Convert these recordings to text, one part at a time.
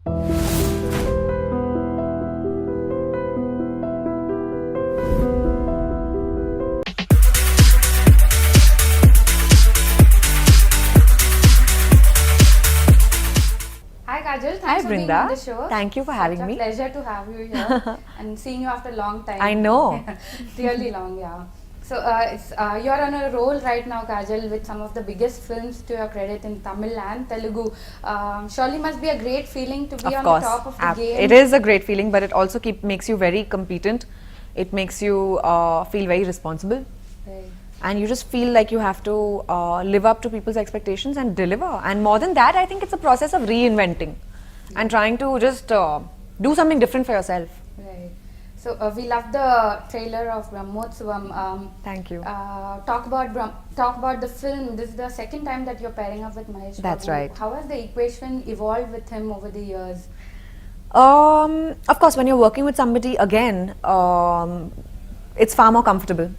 Hi Kajal, Hi thanks for being Brinda. on the show. Thank you for having me. It's a pleasure to have you here and seeing you after a long time. I know. Really long, yeah. So you're on a roll right now, Kajal, with some of the biggest films to your credit in Tamil and Telugu. Surely must be a great feeling to be Of on course, the top of the game. it is a great feeling, but it also makes you very competent. It makes you feel very responsible, Right. and you just feel like you have to live up to people's expectations and deliver. And more than that, I think it's a process of reinventing and trying to just do something different for yourself. Right. So we love the trailer of Brahmotsavam. Thank you. Talk about the film. This is the second time that you're pairing up with Mahesh. That's Babu. right. How has the equation evolved with him over the years? Of course, when you're working with somebody again, it's far more comfortable.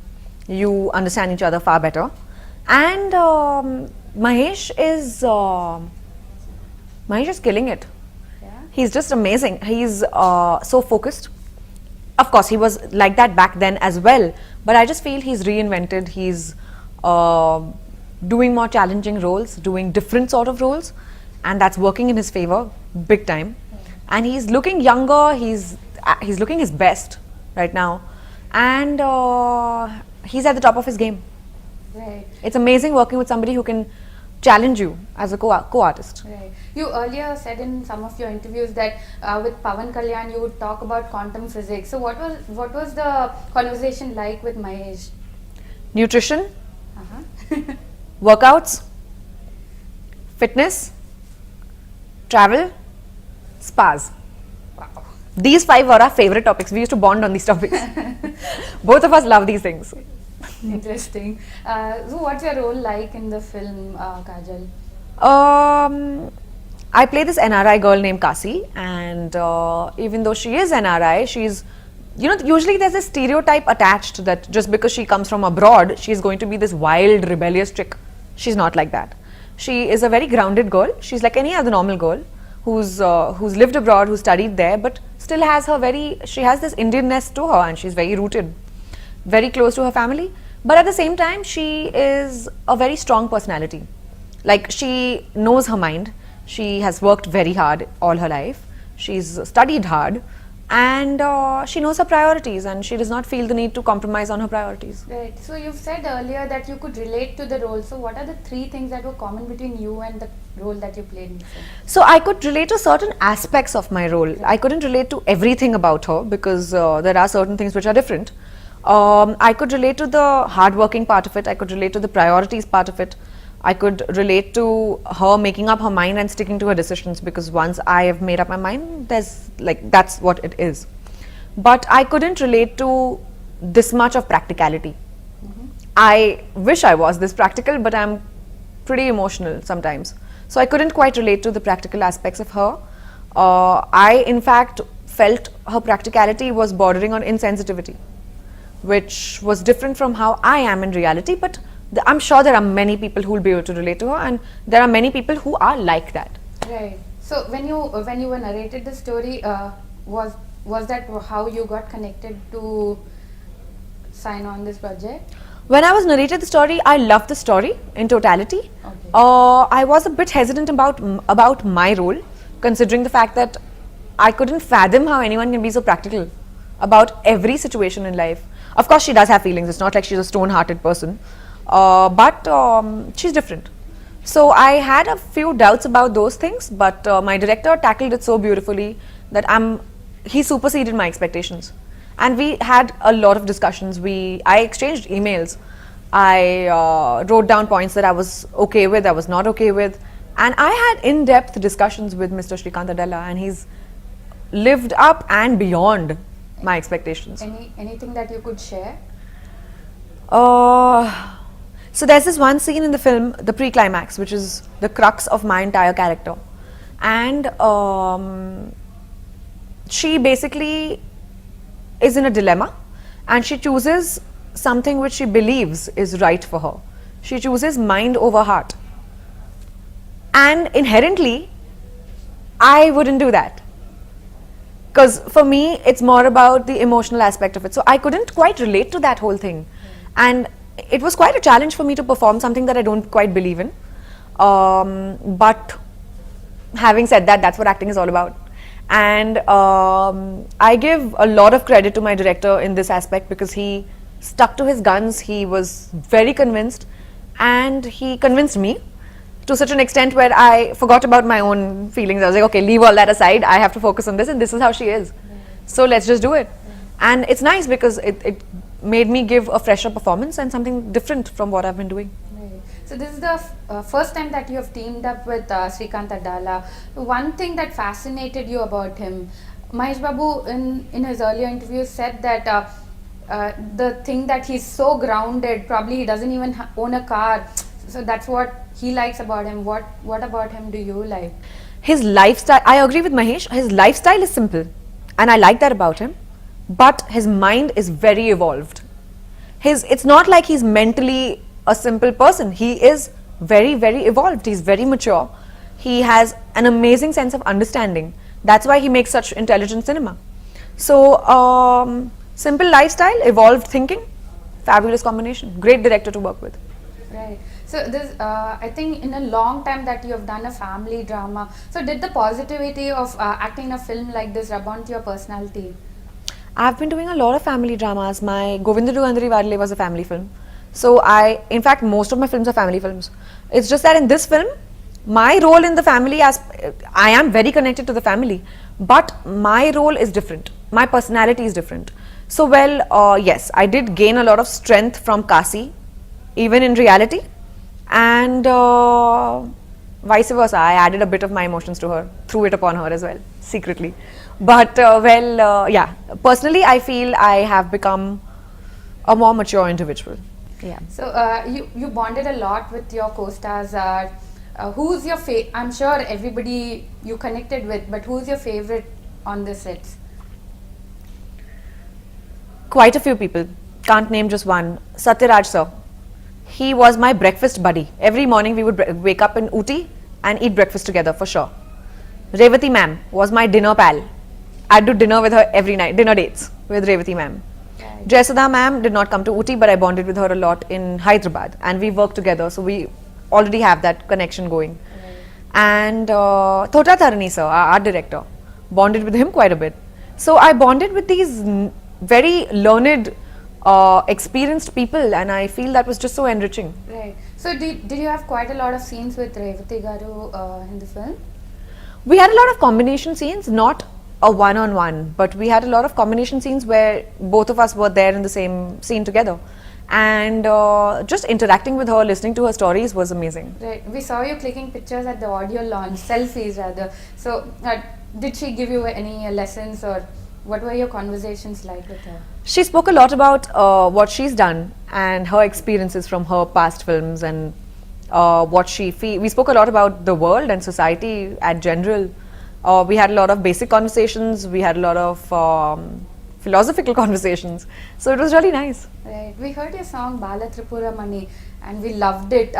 You understand each other far better, and Mahesh is killing it. Yeah. He's just amazing. He's so focused. Of course, he was like that back then as well, but I just feel he's reinvented. He's doing more challenging roles, doing different sort of roles, and that's working in his favor big time. And he's looking younger. He's looking his best right now, and he's at the top of his game. Right. It's amazing working with somebody who can challenge you as a co-artist. Right. You earlier said in some of your interviews that with Pawan Kalyan you would talk about quantum physics. So what was the conversation like with Mahesh? Nutrition, Uh-huh. workouts, fitness, travel, spas. Wow. These 5 were our favorite topics. We used to bond on these topics. Both of us love these things. Interesting. So what's your role like in the film, Kajal? I play this NRI girl named Kasi, and even though she is NRI, she's, usually there's a stereotype attached that just because she comes from abroad, she's going to be this wild, rebellious chick. She's not like that. She is a very grounded girl. She's like any other normal girl who's lived abroad, who studied there, but still has she has this Indianness to her, and she's very rooted, very close to her family. But at the same time, she is a very strong personality. Like, she knows her mind. She has worked very hard all her life. She's studied hard, and she knows her priorities, and she does not feel the need to compromise on her priorities. Right. So you've said earlier that you could relate to the role. So what are the 3 things that were common between you and the role that you played in the film? So I could relate to certain aspects of my role. I couldn't relate to everything about her because there are certain things which are different. I could relate to the hardworking part of it. I could relate to the priorities part of it. I could relate to her making up her mind and sticking to her decisions, because once I have made up my mind, that's what it is. But I couldn't relate to this much of practicality. I wish I was this practical, but I'm pretty emotional sometimes. So I couldn't quite relate to the practical aspects of her. I, in fact, felt her practicality was bordering on insensitivity, which was different from how I am in reality. But I'm sure there are many people who will be able to relate to her, and there are many people who are like that. Right. So when you were narrated the story, was that how you got connected to sign on this project? When I was narrated the story, I loved the story in totality. Okay. I was a bit hesitant about my role, considering the fact that I couldn't fathom how anyone can be so practical about every situation in life. Of course, she does have feelings. It's not like she's a stone-hearted person. But she's different. So I had a few doubts about those things, but my director tackled it so beautifully that he superseded my expectations. And we had a lot of discussions. I exchanged emails. I wrote down points that I was okay with, I was not okay with. And I had in-depth discussions with Mr. Shrikant Adela, and he's lived up and beyond my expectations. Anything that you could share? So there's this one scene in the film, the pre-climax, which is the crux of my entire character. And she basically is in a dilemma, and she chooses something which she believes is right for her. She chooses mind over heart. And inherently, I wouldn't do that. Because for me, it's more about the emotional aspect of it. So I couldn't quite relate to that whole thing. And it was quite a challenge for me to perform something that I don't quite believe in. But having said that, that's what acting is all about. And I give a lot of credit to my director in this aspect because he stuck to his guns. He was very convinced, and he convinced me to such an extent where I forgot about my own feelings. I was like, okay, leave all that aside. I have to focus on this, and this is how she is. So let's just do it. And it's nice because it made me give a fresher performance and something different from what I've been doing. Right. So this is the first time that you have teamed up with Srikanth Addala. One thing that fascinated you about him, Mahesh Babu in his earlier interviews said that the thing that he's so grounded, probably he doesn't even own a car. So that's what he likes about him. What about him do you like? His lifestyle, I agree with Mahesh, his lifestyle is simple and I like that about him, but his mind is very evolved. It's not like he's mentally a simple person. He is very, very evolved. He's very mature. He has an amazing sense of understanding. That's why he makes such intelligent cinema. So, simple lifestyle, evolved thinking, fabulous combination. Great director to work with. Right. So this, I think, in a long time that you have done a family drama. So did the positivity of acting in a film like this rub onto your personality? I've been doing a lot of family dramas. My Govindadu Gandhari Vadle was a family film. So in fact, most of my films are family films. It's just that in this film, my role in the family, I am very connected to the family, but my role is different. My personality is different. So well, yes, I did gain a lot of strength from Kasi, even in reality, and vice versa. I added a bit of my emotions to her, threw it upon her as well, secretly. But yeah, personally I feel I have become a more mature individual. Yeah. So you bonded a lot with your co-stars. Who's your I'm sure everybody you connected with, but who's your favorite on the sets? Quite a few people. Can't name just one. Satyaraj sir. He was my breakfast buddy. Every morning we would wake up in Ooty and eat breakfast together for sure. Revati ma'am was my dinner pal. I'd do dinner with her every night, dinner dates with Revati ma'am. Right. Jayasudha ma'am did not come to Ooty, but I bonded with her a lot in Hyderabad and we worked together, so we already have that connection going. Right. And Thota Tharani sir, our art director, bonded with him quite a bit. So I bonded with these very learned, experienced people, and I feel that was just so enriching. Right. So did you have quite a lot of scenes with Revati Garu in the film? We had a lot of combination scenes, not a one-on-one, but we had a lot of combination scenes where both of us were there in the same scene together. And just interacting with her, listening to her stories was amazing. Right. We saw you clicking pictures at the audio launch, selfies rather. So did she give you any lessons, or what were your conversations like with her? She spoke a lot about what she's done and her experiences from her past films and what she feels. We spoke a lot about the world and society at general. We had a lot of basic conversations. We had a lot of philosophical conversations. So it was really nice. Right. We heard your song Bala Tripura Mani and we loved it.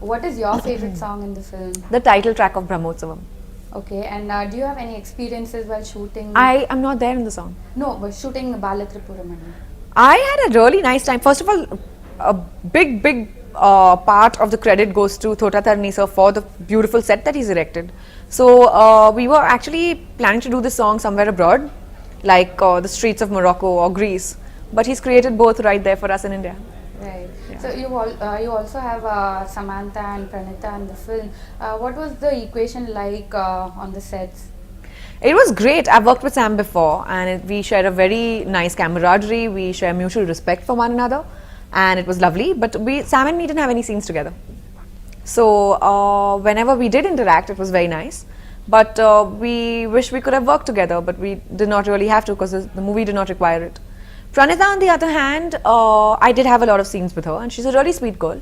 What is your favorite song in the film? The title track of Brahmotsavam. Okay. And do you have any experiences while shooting? I am not there in the song. No, but shooting Bala Tripura Mani. I had a really nice time. First of all, a big part of the credit goes to Thota Tharani sir for the beautiful set that he's erected. So we were actually planning to do this song somewhere abroad, like the streets of Morocco or Greece, but he's created both right there for us in India. Right. Yeah. So you also have Samantha and Pranita in the film. What was the equation like on the sets? It was great. I've worked with Sam before, and we share a very nice camaraderie. We share mutual respect for one another, and it was lovely. But Sam and me didn't have any scenes together. So whenever we did interact, it was very nice. But we wish we could have worked together, but we did not really have to because the movie did not require it. Pranita, on the other hand, I did have a lot of scenes with her, and she's a really sweet girl,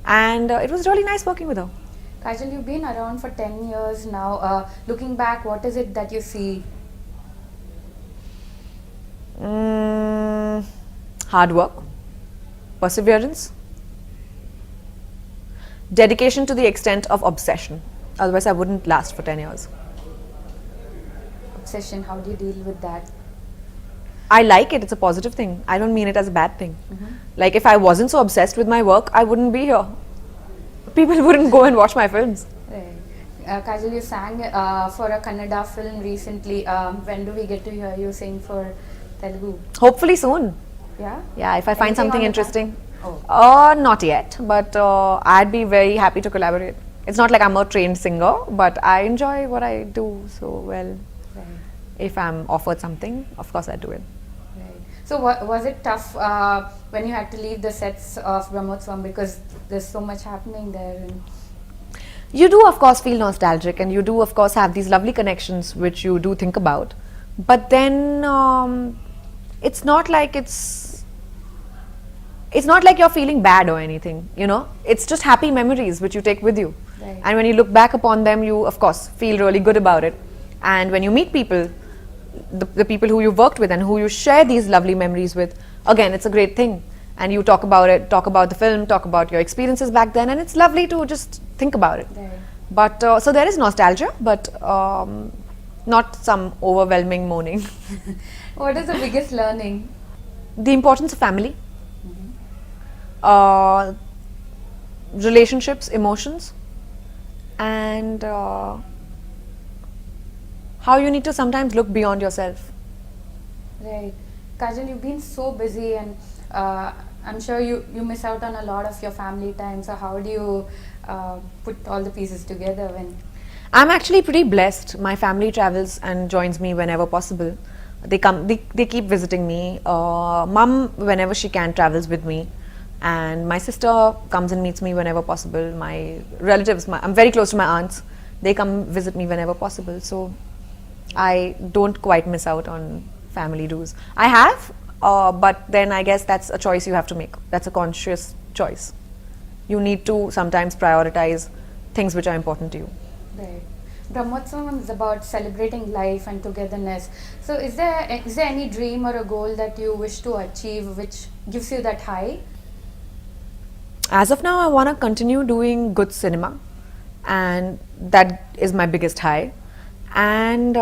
and it was really nice working with her. Kajal, you've been around for 10 years now. Looking back, what is it that you see? Hard work, perseverance, dedication to the extent of obsession. Otherwise, I wouldn't last for 10 years. obsession? How do you deal with that? I like it. It's a positive thing. I don't mean it as a bad thing. Like if I wasn't so obsessed with my work, I wouldn't be here. People wouldn't go and watch my films. Right. Kajal, you sang for a Kannada film recently. When do we get to hear you sing for Telugu? Hopefully soon. Yeah? Yeah, if I find Anything something on the interesting. Oh. Not yet, but I'd be very happy to collaborate. It's not like I'm a trained singer, but I enjoy what I do so well. Right. If I'm offered something, of course I do it. Right. So was it tough when you had to leave the sets of Brahmotsavam because there's so much happening there? And You do of course feel nostalgic, and you do of course have these lovely connections which you do think about, but then it's not like you're feeling bad or anything, you know. It's just happy memories which you take with you. Right. And when you look back upon them, you of course feel really good about it. And when you meet people, the people who you worked with and who you share these lovely memories with, again, it's a great thing. And you talk about it, talk about the film, talk about your experiences back then, and it's lovely to just think about it. Right. But so there is nostalgia, but not some overwhelming mourning. What is the biggest learning? The importance of family, relationships, emotions, and how you need to sometimes look beyond yourself. Right. Kajal, you've been so busy, and I'm sure you miss out on a lot of your family time. So how do you put all the pieces together when... I'm actually pretty blessed. My family travels and joins me whenever possible. They come, they keep visiting me. Mum, whenever she can, travels with me. And my sister comes and meets me whenever possible. My relatives, I'm very close to my aunts. They come visit me whenever possible. So I don't quite miss out on family dues. I have, but then I guess that's a choice you have to make. That's a conscious choice. You need to sometimes prioritize things which are important to you. Right. Brahmotsavam is about celebrating life and togetherness. So is there any dream or a goal that you wish to achieve which gives you that high? As of now, I want to continue doing good cinema, and that is my biggest high. And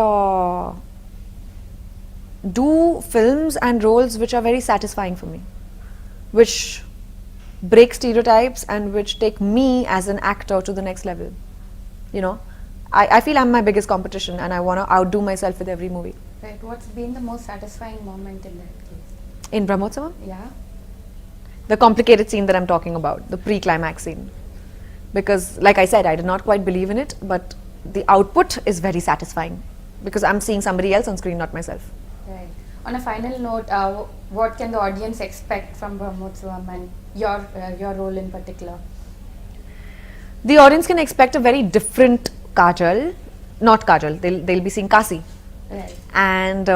do films and roles which are very satisfying for me, which break stereotypes and which take me as an actor to the next level. You know, I feel I'm my biggest competition, and I want to outdo myself with every movie. Right. What's been the most satisfying moment in that case? In Brahmotsavam, Yeah. the complicated scene that I'm talking about, the pre-climax scene. Because, like I said, I did not quite believe in it, but the output is very satisfying because I'm seeing somebody else on screen, not myself. Right. On a final note, what can the audience expect from Brahmotsavam and your role in particular? The audience can expect a very different Kajal, not Kajal, they'll be seeing Kasi. Right. And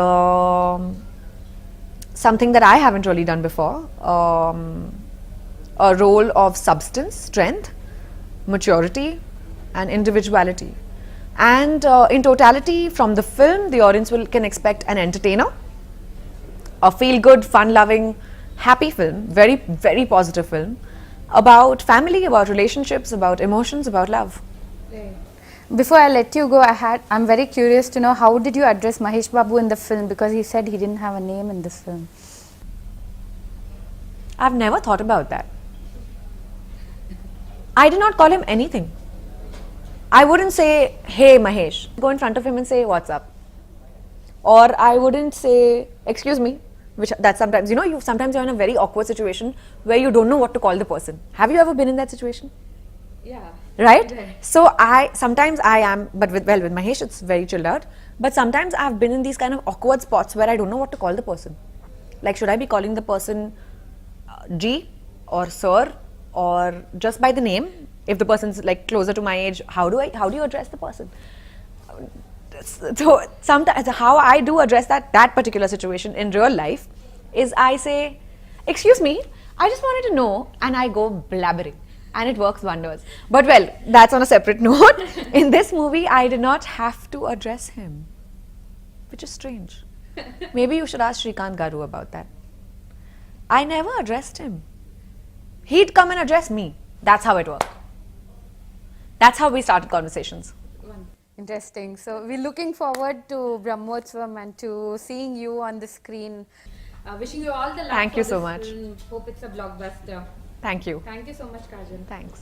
something that I haven't really done before, a role of substance, strength, maturity and individuality. And in totality, from the film, the audience can expect an entertainer, a feel-good, fun-loving, happy film, very, very positive film, about family, about relationships, about emotions, about love. Right. Before I let you go, I'm very curious to know, how did you address Mahesh Babu in the film, because he said he didn't have a name in this film. I've never thought about that. I did not call him anything. I wouldn't say, hey Mahesh, go in front of him and say, what's up? Or I wouldn't say, excuse me, which that sometimes, you know, sometimes you're in a very awkward situation where you don't know what to call the person. Have you ever been in that situation? Yeah. Right? So sometimes I am, but with Mahesh it's very chilled out. But sometimes I've been in these kind of awkward spots where I don't know what to call the person. Like, should I be calling the person G or Sir or just by the name? If the person's like closer to my age, how do you address the person? So sometimes how I do address that particular situation in real life is I say, excuse me, I just wanted to know, and I go blabbering. And it works wonders. But well, that's on a separate note. In this movie, I did not have to address him, which is strange. Maybe you should ask Shrikant Garu about that. I never addressed him. He'd come and address me. That's how it worked. That's how we started conversations. Interesting. So we're looking forward to Brahmotsvam and to seeing you on the screen. Wishing you all the luck Thank for you this so much. film. Hope it's a blockbuster. Thank you. Thank you so much, Kajal. Thanks.